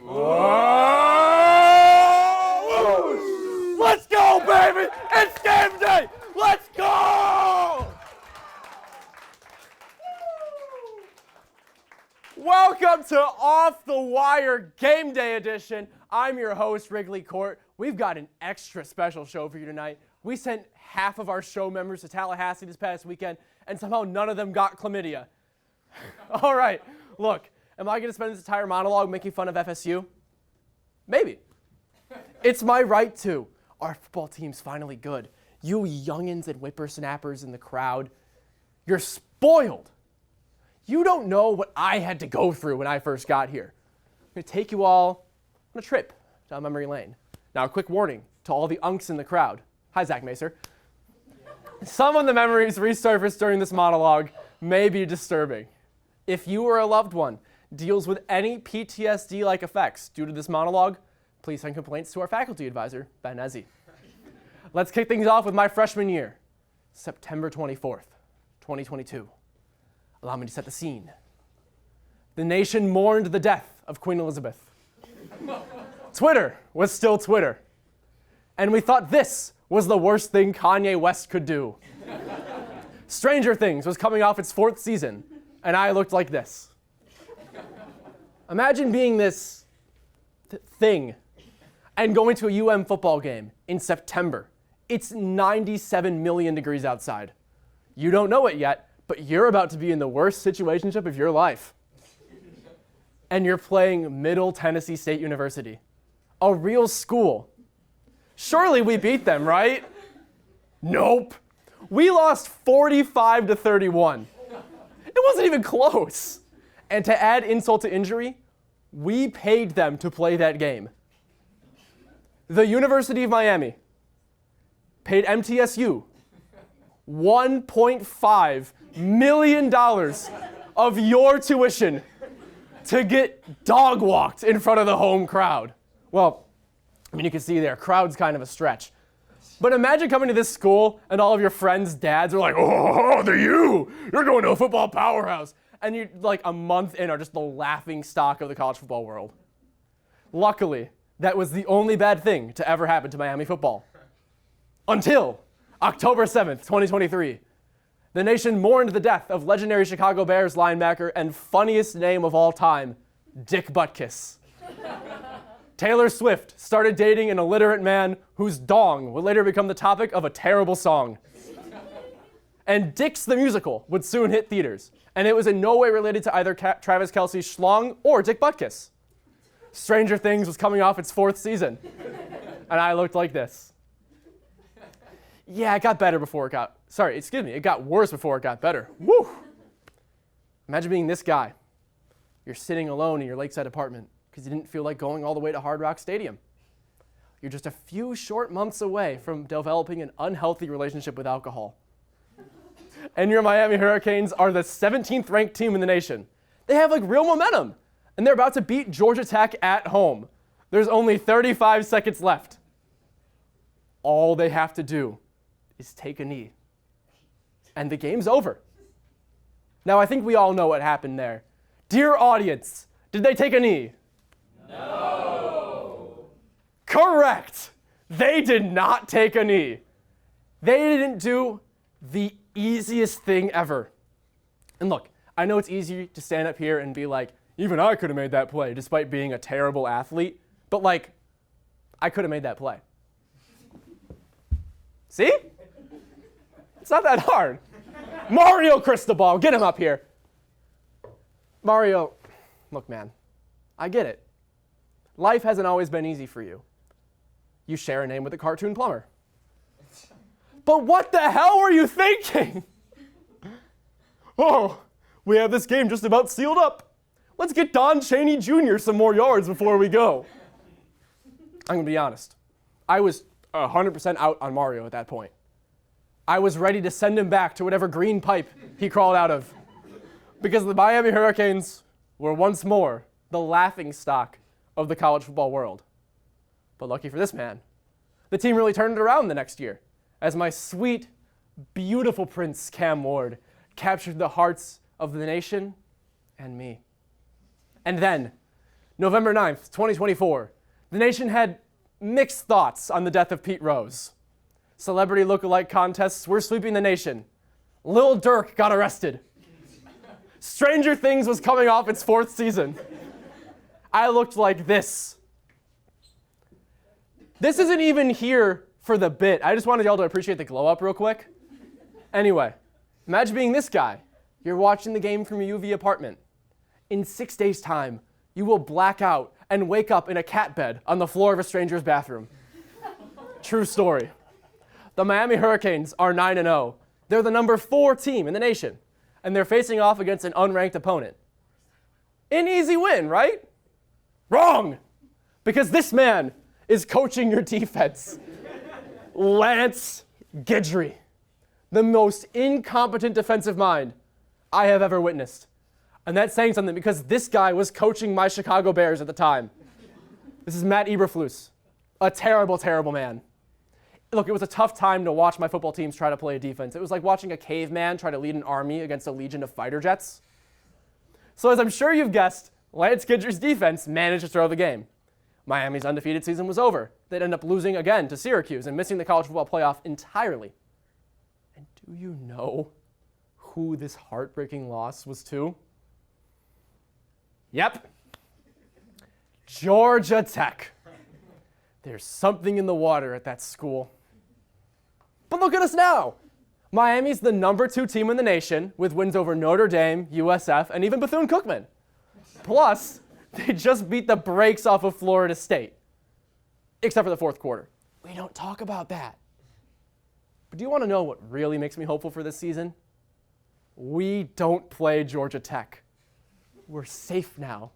Whoa! Let's go, baby! It's game day! Let's go! Welcome to Off the Wire Game Day edition. I'm your host, Wrigley Court. We've got an extra special show for you tonight. We sent half of our show members to Tallahassee this past weekend, and somehow none of them got chlamydia. All right, look, am I going to spend this entire monologue making fun of FSU? Maybe. It's my right to. Our football team's finally good. You youngins and whippersnappers in the crowd, you're spoiled. You don't know what I had to go through when I first got here. I'm going to take you all on a trip down memory lane. Now, a quick warning to all the unks in the crowd. Hi, Zach Macer. Some of the memories resurfaced during this monologue may be disturbing. If you or a loved one deals with any PTSD-like effects due to this monologue, please send complaints to our faculty advisor, Ben Ezzy. Let's kick things off with my freshman year, September 24th, 2022. Allow me to set the scene. The nation mourned the death of Queen Elizabeth. Twitter was still Twitter. And we thought this was the worst thing Kanye West could do. Stranger Things was coming off its 4th season, and I looked like this. Imagine being this thing and going to a UM football game in September. It's 97 million degrees outside. You don't know it yet, but you're about to be in the worst situationship of your life. And you're playing Middle Tennessee State University, a real school. Surely we beat them, right? Nope. We lost 45-31. It wasn't even close. And to add insult to injury, we paid them to play that game. The University of Miami paid MTSU $1.5 million of your tuition to get dog walked in front of the home crowd. Well, I mean, you can see there, crowd's kind of a stretch. But imagine coming to this school and all of your friends' dads are like, oh, you're going to a football powerhouse. And you, like a month in, are just the laughing stock of the college football world. Luckily, that was the only bad thing to ever happen to Miami football. Until October 7th, 2023. The nation mourned the death of legendary Chicago Bears linebacker and funniest name of all time, Dick Butkus. Taylor Swift started dating an illiterate man whose dong would later become the topic of a terrible song. And Dick's the Musical would soon hit theaters, and it was in no way related to either Travis Kelce's schlong or Dick Butkus. Stranger Things was coming off its 4th season, and I looked like this. Yeah, it got better before it got, it got worse before it got better. Woo! Imagine being this guy. You're sitting alone in your lakeside apartment because you didn't feel like going all the way to Hard Rock Stadium. You're just a few short months away from developing an unhealthy relationship with alcohol. And your Miami Hurricanes are the 17th ranked team in the nation. They have like real momentum, and they're about to beat Georgia Tech at home. There's only 35 seconds left. All they have to do is take a knee, and the game's over. Now, I think we all know what happened there. Dear audience, did they take a knee? No. Correct. They did not take a knee. They didn't do the easiest thing ever. And look, I know it's easy to stand up here and be like, even I could have made that play despite being a terrible athlete, but like, I could have made that play. See? It's not that hard. Mario Cristobal, get him up here. Mario, look, man, I get it. Life hasn't always been easy for you. You share a name with a cartoon plumber. But what the hell were you thinking? Oh, we have this game just about sealed up. Let's get Don Chaney Jr. some more yards before we go. I'm going to be honest. I was 100% out on Mario at that point. I was ready to send him back to whatever green pipe he crawled out of, because the Miami Hurricanes were once more the laughingstock of the college football world. But lucky for this man, the team really turned it around the next year, as my sweet, beautiful prince Cam Ward captured the hearts of the nation and me. And then, November 9th, 2024. The nation had mixed thoughts on the death of Pete Rose. Celebrity lookalike contests were sweeping the nation. Lil Durk got arrested. Stranger Things was coming off its 4th season. I looked like this. This isn't even here for the bit. I just wanted y'all to appreciate the glow up real quick. Anyway, imagine being this guy. You're watching the game from your UV apartment. In 6 days' time, you will black out and wake up in a cat bed on the floor of a stranger's bathroom. True story. The Miami Hurricanes are 9-0. They're the number 4 team in the nation, and they're facing off against an unranked opponent. An easy win, right? Wrong! Because this man is coaching your defense. Lance Guidry, the most incompetent defensive mind I have ever witnessed. And that's saying something because this guy was coaching my Chicago Bears at the time. This is Matt Eberflus, a terrible, terrible man. Look, it was a tough time to watch my football teams try to play defense. It was like watching a caveman try to lead an army against a legion of fighter jets. So as I'm sure you've guessed, Lance Guidry's defense managed to throw the game. Miami's undefeated season was over. They'd end up losing again to Syracuse and missing the college football playoff entirely. And do you know who this heartbreaking loss was to? Yep. Georgia Tech. There's something in the water at that school. But look at us now. Miami's the number 2 team in the nation with wins over Notre Dame, USF, and even Bethune-Cookman. Plus, they just beat the brakes off of Florida State. Except for the 4th quarter. We don't talk about that. But do you want to know what really makes me hopeful for this season? We don't play Georgia Tech. We're safe now.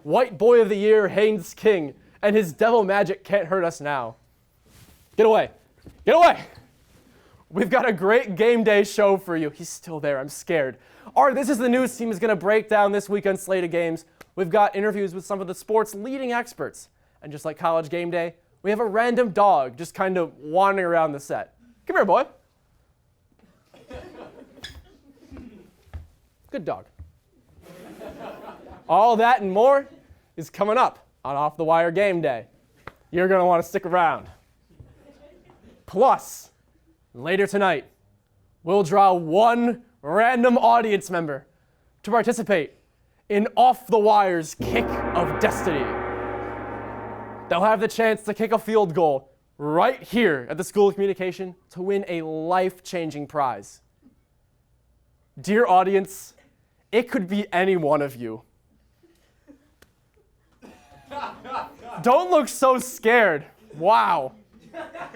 White Boy of the Year, Haynes King, and his devil magic can't hurt us now. Get away. Get away. We've got a great game day show for you. He's still there. I'm scared. All right, this is the news team is going to break down this weekend's slate of games. We've got interviews with some of the sport's leading experts. And just like college game day, we have a random dog just kind of wandering around the set. Come here, boy. Good dog. All that and more is coming up on Off the Wire Game Day. You're going to want to stick around. Plus, later tonight, we'll draw one random audience member to participate in Off the Wire's Kick of Destiny. They'll have the chance to kick a field goal right here at the School of Communication to win a life-changing prize. Dear audience, it could be any one of you. Don't look so scared. Wow.